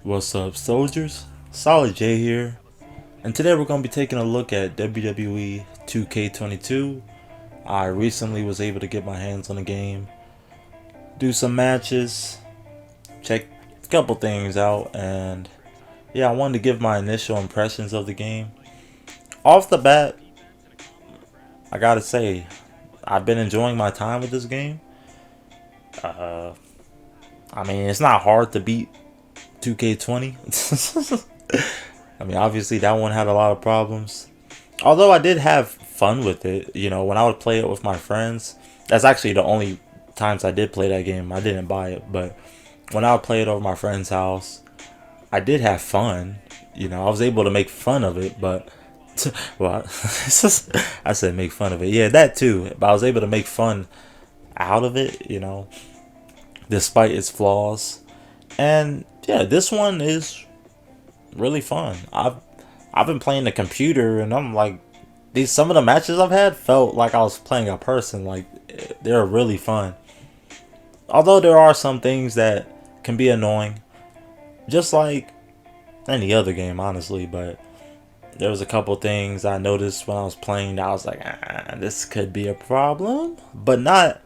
What's up, soldiers? Solid J here, and today we're going to be taking a look at WWE 2K22. I recently was able to get my hands on the game, do some matches, check a couple things out, and yeah, I wanted to give my initial impressions of the game. Off the bat, I gotta say, I've been enjoying my time with this game. Uh, I mean, it's not hard to beat 2K20. I mean, obviously that one had a lot of problems. Although I did have fun with it, when I would play it with my friends. That's actually the only times I did play that game. I didn't buy it, but when I would play it over my friend's house, I did have fun. I was able to make fun of it, but well, I said make fun of it. Yeah, that too. But I was able to make fun out of it, despite its flaws. And yeah, this one is really fun. I've been playing the computer, and I'm like, these some of the matches I've had felt like I was playing a person. Like, they're really fun. Although there are some things that can be annoying, just like any other game, honestly. But there was a couple things I noticed when I was playing that I was like, this could be a problem, but not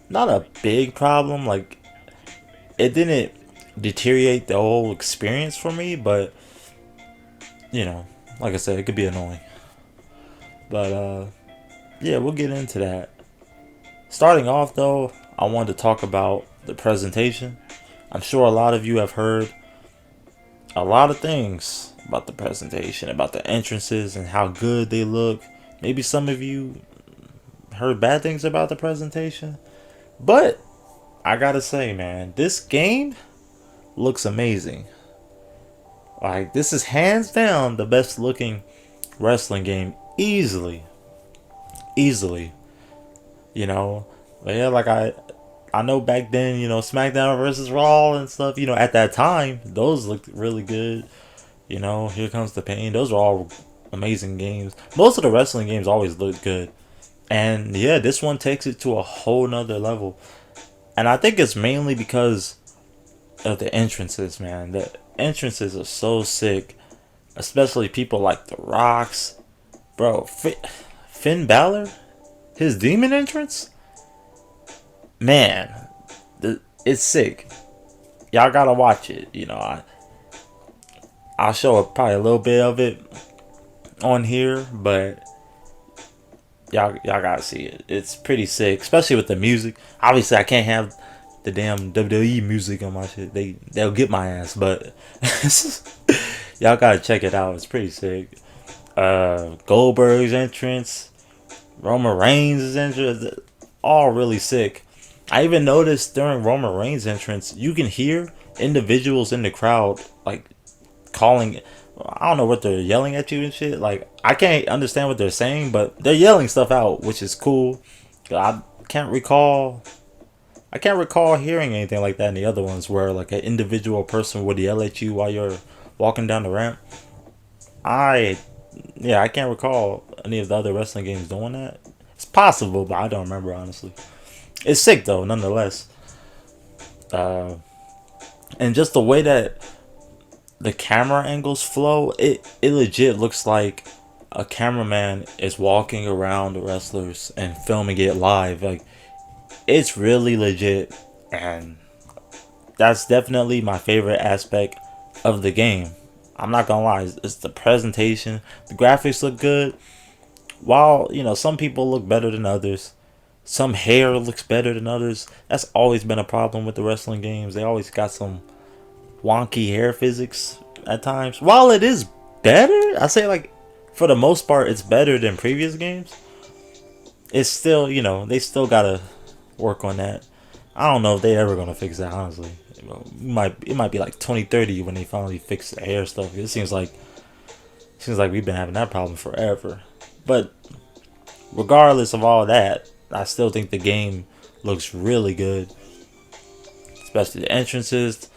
a big problem. Like, it didn't deteriorate the whole experience for me, but like I said, it could be annoying. But yeah, we'll get into that. Starting off though, I wanted to talk about the presentation. I'm sure a lot of you have heard a lot of things about the presentation, about the entrances and how good they look. Maybe some of you heard bad things about the presentation. But I gotta say, man, this game looks amazing. Like, this is hands down the best looking wrestling game, easily. Easily. But yeah, like I know back then, SmackDown versus Raw and stuff, at that time, those looked really good. Here Comes the Pain. Those are all amazing games. Most of the wrestling games always look good. And yeah, this one takes it to a whole nother level. And I think it's mainly because of the entrances, man. The entrances are so sick. Especially people like The Rocks. Bro, Finn Balor? His demon entrance? Man, it's sick. Y'all gotta watch it. I'll show probably a little bit of it on here, but y'all gotta see it. It's pretty sick, especially with the music. Obviously, I can't have the damn WWE music on my shit. They'll get my ass, but y'all gotta check it out. It's pretty sick. Goldberg's entrance, Roman Reigns' entrance, all really sick. I even noticed during Roman Reigns' entrance, you can hear individuals in the crowd like calling. I don't know what they're yelling at you and shit. Like, I can't understand what they're saying, but they're yelling stuff out, which is cool. I can't recall. I can't recall hearing anything like that in the other ones where like an individual person would yell at you while you're walking down the ramp. I I can't recall any of the other wrestling games doing that. It's possible, but I don't remember honestly. It's sick though, nonetheless. Uh, and just the way that the camera angles flow, it legit looks like a cameraman is walking around the wrestlers and filming it live. Like, it's really legit, and that's definitely my favorite aspect of the game. I'm not gonna lie, it's the presentation. The graphics look good. While some people look better than others, some hair looks better than others. That's always been a problem with the wrestling games. They always got some wonky hair physics at times. While it is better, I say, like, for the most part, it's better than previous games. It's still, they still gotta work on that. I don't know if they ever gonna fix that, honestly. It might be like 2030 when they finally fix the hair stuff. It seems like we've been having that problem forever. But regardless of all that, I still think the game looks really good. Especially the entrances,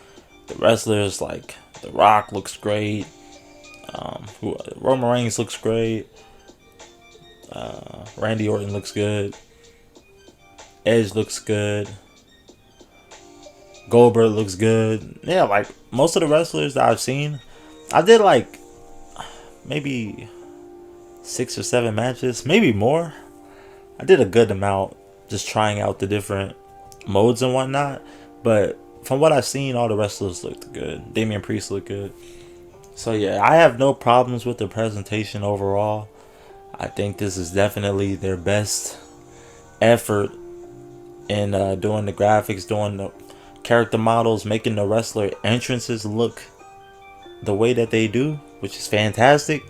the wrestlers, like The Rock looks great. Roman Reigns looks great. Randy Orton looks good. Edge looks good. Goldberg looks good. Yeah, like most of the wrestlers that I've seen, I did like maybe 6 or 7 matches, maybe more. I did a good amount just trying out the different modes and whatnot. But from what I've seen, all the wrestlers looked good. Damian Priest looked good. So yeah, I have no problems with the presentation overall. I think this is definitely their best effort in doing the graphics, doing the character models, making the wrestler entrances look the way that they do, which is fantastic.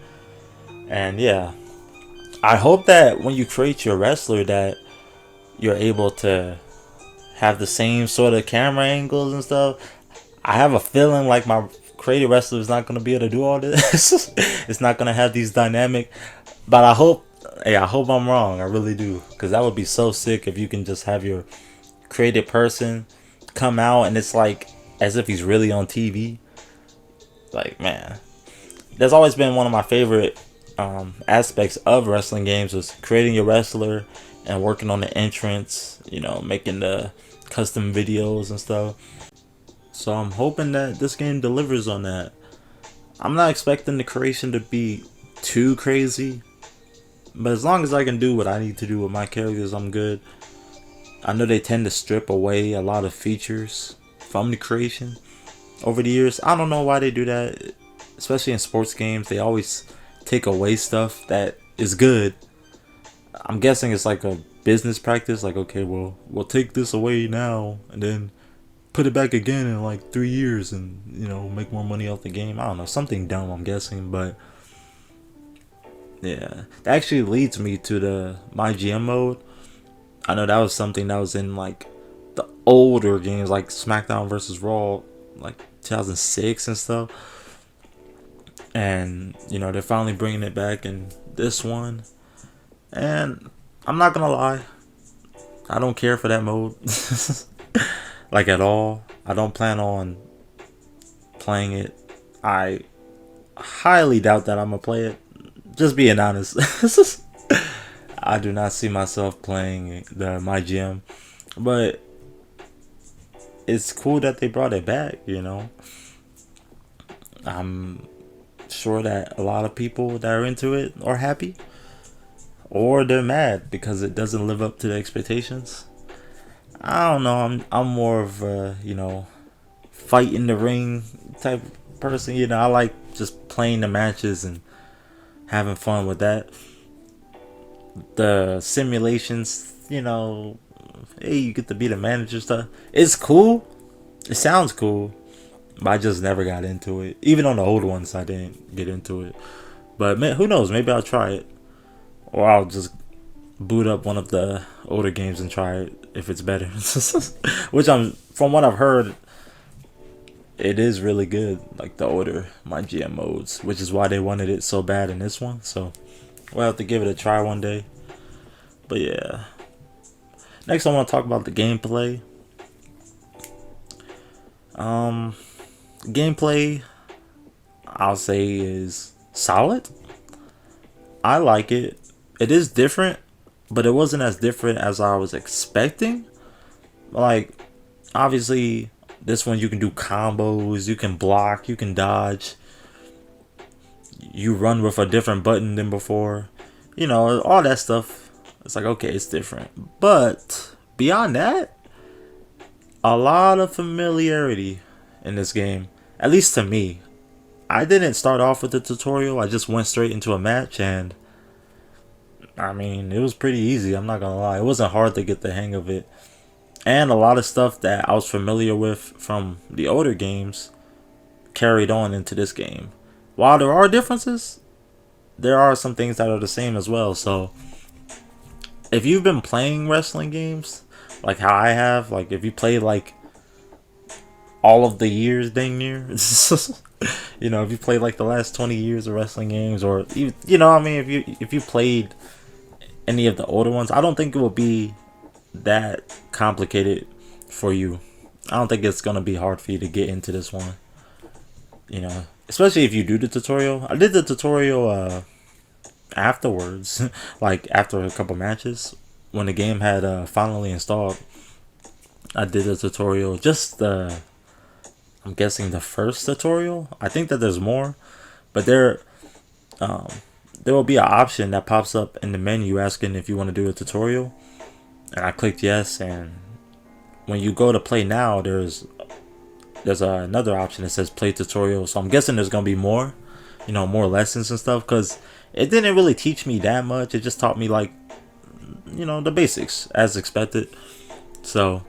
And yeah, I hope that when you create your wrestler that you're able to have the same sort of camera angles and stuff. I have a feeling like my creative wrestler is not going to be able to do all this. It's not going to have these dynamic. But I hope, hey, I hope I'm wrong. I really do. Because that would be so sick if you can just have your creative person come out and it's like as if he's really on TV. Like, man. That's always been one of my favorite aspects of wrestling games was creating your wrestler and working on the entrance, making the custom videos and stuff. So I'm hoping that this game delivers on that. I'm not expecting the creation to be too crazy, but as long as I can do what I need to do with my characters, I'm good. I know they tend to strip away a lot of features from the creation over the years. I don't know why they do that, especially in sports games. They always take away stuff that is good. I'm guessing it's like a business practice. Like, okay, well, we'll take this away now and then put it back again in like 3 years and, make more money off the game. I don't know. Something dumb, I'm guessing. But yeah, that actually leads me to the My GM mode. I know that was something that was in like the older games, like SmackDown versus Raw, like 2006 and stuff. And, they're finally bringing it back in this one. And I'm not gonna lie, I don't care for that mode. Like at all. I don't plan on playing it. I highly doubt that I'm gonna play it. Just being honest. I do not see myself playing the My Gym. But it's cool that they brought it back, I'm sure that a lot of people that are into it are happy. Or they're mad because it doesn't live up to the expectations. I don't know. I'm more of a, fight in the ring type person. I like just playing the matches and having fun with that. The simulations, hey, you get to be the manager stuff. It's cool. It sounds cool. But I just never got into it. Even on the old ones, I didn't get into it. But man, who knows? Maybe I'll try it. Or I'll just boot up one of the older games and try it if it's better. Which from what I've heard, it is really good. Like the older My GM modes, which is why they wanted it so bad in this one. So we'll have to give it a try one day. But yeah. Next, I want to talk about the gameplay. Gameplay, I'll say, is solid. I like it. It is different, but it wasn't as different as I was expecting. Like, obviously, this one you can do combos, you can block, you can dodge. You run with a different button than before. All that stuff. It's like, okay, it's different. But beyond that, a lot of familiarity in this game. At least to me. I didn't start off with the tutorial. I just went straight into a match and it was pretty easy. I'm not gonna lie. It wasn't hard to get the hang of it. And a lot of stuff that I was familiar with from the older games carried on into this game. While there are differences, there are some things that are the same as well. So if you've been playing wrestling games like how I have, like if you played like all of the years dang near if you played like the last 20 years of wrestling games, or if you played any of the older ones, I don't think it will be that complicated for you. I don't think it's gonna be hard for you to get into this one. Especially if you do the tutorial. I did the tutorial afterwards, like after a couple matches when the game had finally installed. I did a tutorial, just the, I'm guessing the first tutorial. I think that there's more, but um, there will be an option that pops up in the menu asking if you want to do a tutorial, and I clicked yes. And when you go to play now, there's another option that says play tutorial. So I'm guessing there's gonna be more, more lessons and stuff, because it didn't really teach me that much. It just taught me like, the basics as expected. So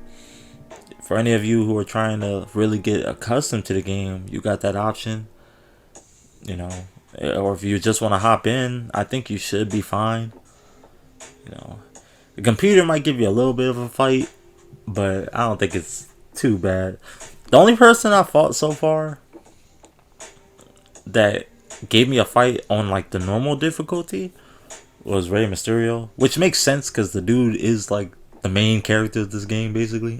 for any of you who are trying to really get accustomed to the game, you got that option. You know, or if you just want to hop in, I think you should be fine. The computer might give you a little bit of a fight, but I don't think it's too bad. The only person I fought so far that gave me a fight on like the normal difficulty was Rey Mysterio, which makes sense because the dude is like the main character of this game basically.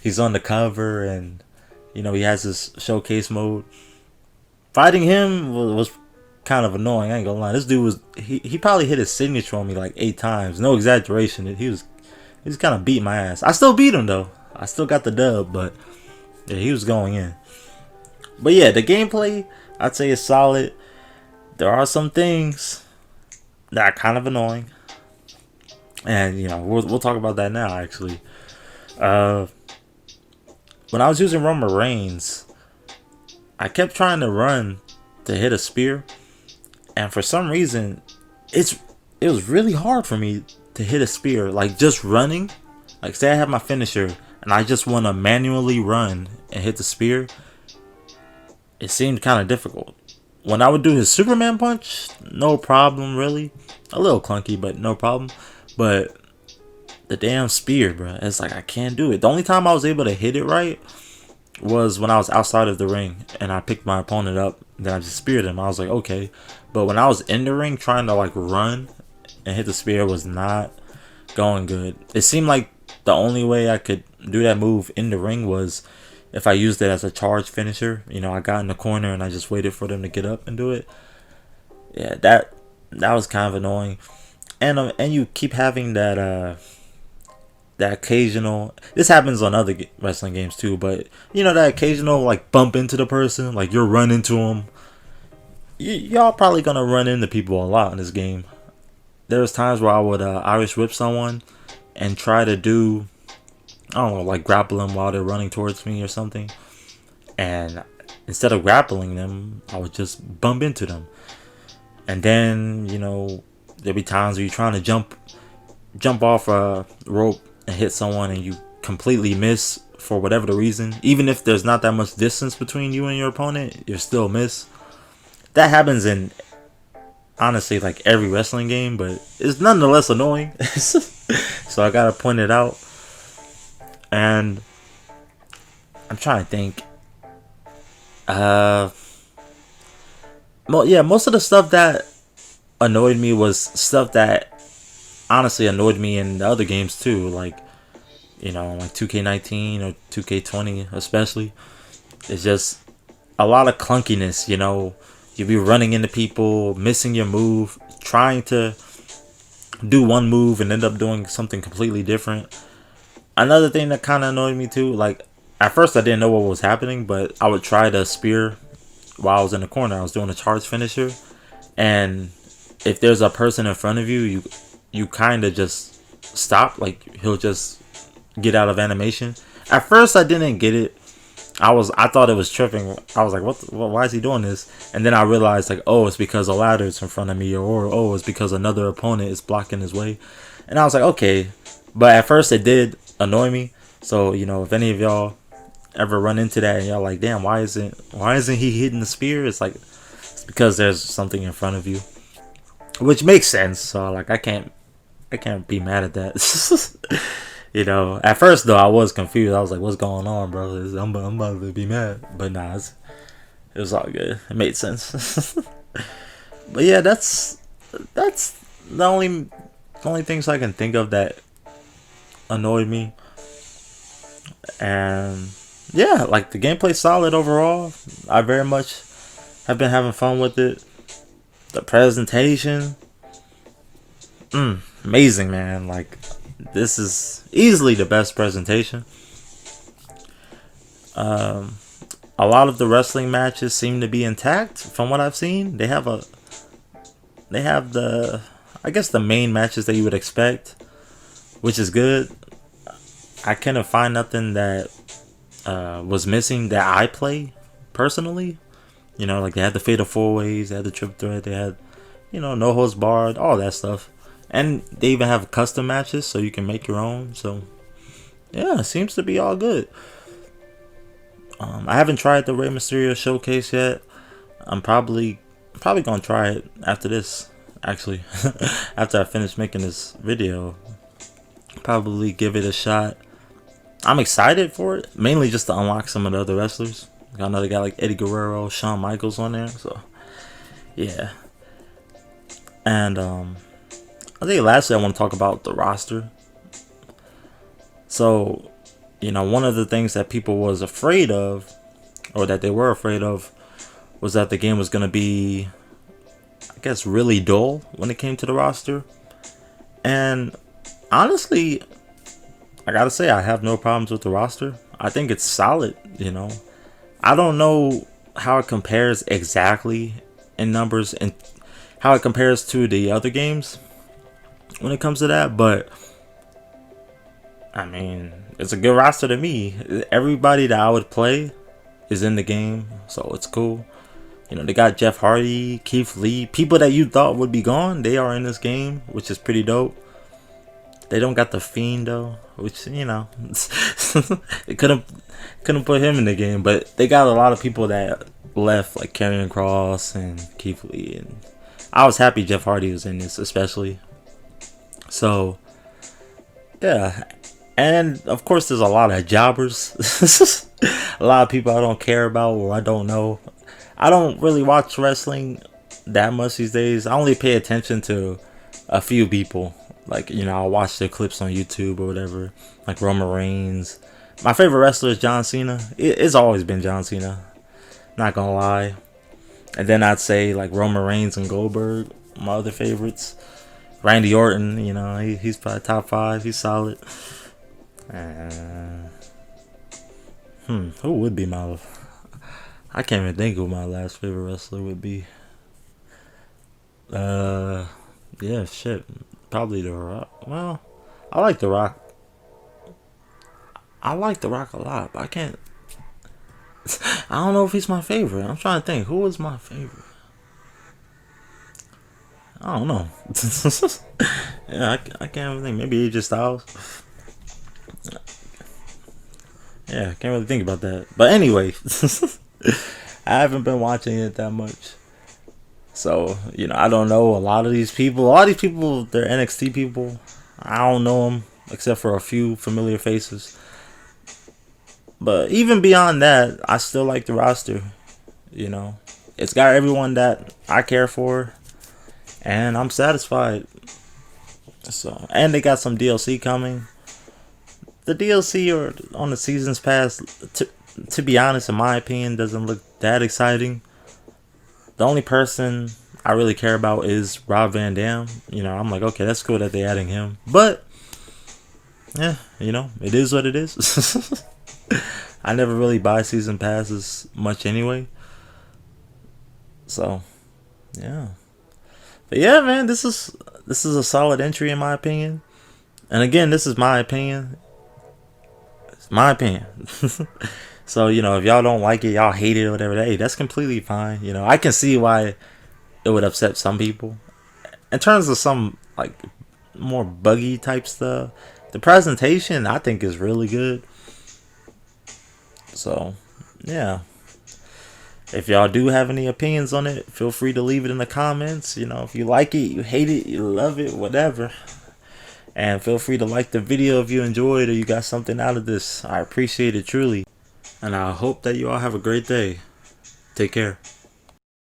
He's on the cover, and he has this showcase mode. Fighting him was kind of annoying. I ain't gonna lie. This dude was he probably hit his signature on me like 8 times. No exaggeration. He was kind of beating my ass. I still beat him though. I still got the dub, but yeah, he was going in. But yeah, the gameplay I'd say is solid. There are some things that are kind of annoying, and we'll talk about that now. Actually, when I was using Roman Reigns, I kept trying to run to hit a spear, and for some reason, it was really hard for me to hit a spear. Like just running, like say I have my finisher and I just want to manually run and hit the spear. It seemed kind of difficult. When I would do his Superman punch, no problem really. A little clunky, but no problem. But the damn spear, bro, it's like I can't do it. The only time I was able to hit it right was when I was outside of the ring and I picked my opponent up, then I just speared him. I was like, okay. But when I was in the ring trying to like run and hit the spear was not going good. It seemed like the only way I could do that move in the ring was if I used it as a charge finisher. I got in the corner and I just waited for them to get up and do it. Yeah, that was kind of annoying. And you keep having that occasional, this happens on other wrestling games too, but that occasional like bump into the person, like you're running into them. Y'all probably gonna run into people a lot in this game. There was times where I would Irish whip someone and try to do, I don't know, like grapple them while they're running towards me or something, and instead of grappling them, I would just bump into them. And then there'd be times where you're trying to jump off a rope and hit someone and you completely miss for whatever the reason. Even if there's not that much distance between you and your opponent, you still miss. That happens in honestly like every wrestling game, but it's nonetheless annoying. So I gotta point it out. And I'm trying to think. Most of the stuff that annoyed me was stuff that honestly annoyed me in the other games too, like like 2K19 or 2K20 especially. It's just a lot of clunkiness. You be running into people, missing your move, trying to do one move and end up doing something completely different. Another thing that kind of annoyed me too, like at first I didn't know what was happening, but I would try to spear while I was in the corner. I was doing a charge finisher, and if there's a person in front of you, you kind of just stop. Like he'll just get out of animation. At first I didn't get it. I thought it was tripping. I was like, why is he doing this? And then I realized like, oh, it's because a ladder's in front of me, or oh, it's because another opponent is blocking his way. And I was like, okay. But at first it did annoy me. So if any of y'all ever run into that and y'all like, damn, why isn't he hitting the spear? It's like, it's because there's something in front of you, which makes sense. So like I can't be mad at that. At first though I was confused. I was like, what's going on, bro? I'm about to be mad, but nah, it was all good. It made sense. But yeah, that's the only things I can think of that annoyed me. And yeah, like the gameplay's solid overall. I very much have been having fun with it. The presentation, amazing, man. Like this is easily the best presentation. A lot of the wrestling matches seem to be intact from what I've seen. They have the, I guess, the main matches that you would expect, which is good. I couldn't find nothing that was missing that I play personally. You know, like they had the Fatal 4-Ways, they had the Triple Threat, they had, you know, No Holds Barred, all that stuff. And they even have custom matches so you can make your own. So, yeah, it seems to be all good. I haven't tried the Rey Mysterio showcase yet. I'm probably gonna try it after this. Actually, after I finish making this video, probably give it a shot. I'm excited for it, mainly just to unlock some of the other wrestlers. I know they got like Eddie Guerrero, Shawn Michaels on there, so yeah. And I think lastly I want to talk about the roster. So, you know, one of the things that people was afraid of, or that they were afraid of, was that the game was going to be, I guess, really dull when it came to the roster. And honestly, I gotta say, I have no problems with the roster. I think it's solid, you know. I don't know how it compares exactly in numbers and how it compares to the other games when it comes to that, but I mean, it's a good roster to me. Everybody that I would play is in the game, so it's cool. You know, they got Jeff Hardy, Keith Lee, people that you thought would be gone, they are in this game, which is pretty dope. They don't got the Fiend though, which, you know, they couldn't put him in the game, but they got a lot of people that left, like Karrion Kross and Keith Lee, and I was happy Jeff Hardy was in this, especially. So, yeah. And, of course, there's a lot of jobbers. A lot of people I don't care about or I don't know. I don't really watch wrestling that much these days. I only pay attention to a few people. Like, you know, I'll watch their clips on YouTube or whatever. Like Roman Reigns. My favorite wrestler is John Cena. It's always been John Cena. Not gonna lie. And then I'd say, like, Roman Reigns and Goldberg. My other favorites. Randy Orton, you know, he's probably top 5. He's solid. Who would be my... I can't even think who my last favorite wrestler would be. Yeah, shit. Probably The Rock. Well, I like The Rock. I like The Rock a lot, but I can't... I don't know if he's my favorite. I'm trying to think. Who is my favorite? I don't know. Yeah, I can't even think. Maybe AJ Styles. Yeah, can't really think about that. But anyway, I haven't been watching it that much. So, you know, I don't know a lot of these people. A lot of these people, they're NXT people. I don't know them except for a few familiar faces. But even beyond that, I still like the roster. You know, it's got everyone that I care for. And I'm satisfied. So, and they got some DLC coming. The DLC or on the seasons pass, to be honest, in my opinion, doesn't look that exciting. The only person I really care about is Rob Van Dam. You know, I'm like, okay, that's cool that they're adding him. But, yeah, you know, it is what it is. I never really buy season passes much anyway. So, yeah. But yeah, man, this is a solid entry in my opinion. And again, this is my opinion. It's my opinion. So, you know, if y'all don't like it, y'all hate it or whatever, hey, that's completely fine. You know, I can see why it would upset some people. In terms of some, like, more buggy type stuff, the presentation, I think, is really good. So, yeah. If y'all do have any opinions on it, feel free to leave it in the comments. You know, if you like it, you hate it, you love it, whatever. And feel free to like the video if you enjoyed or you got something out of this. I appreciate it truly. And I hope that you all have a great day. Take care.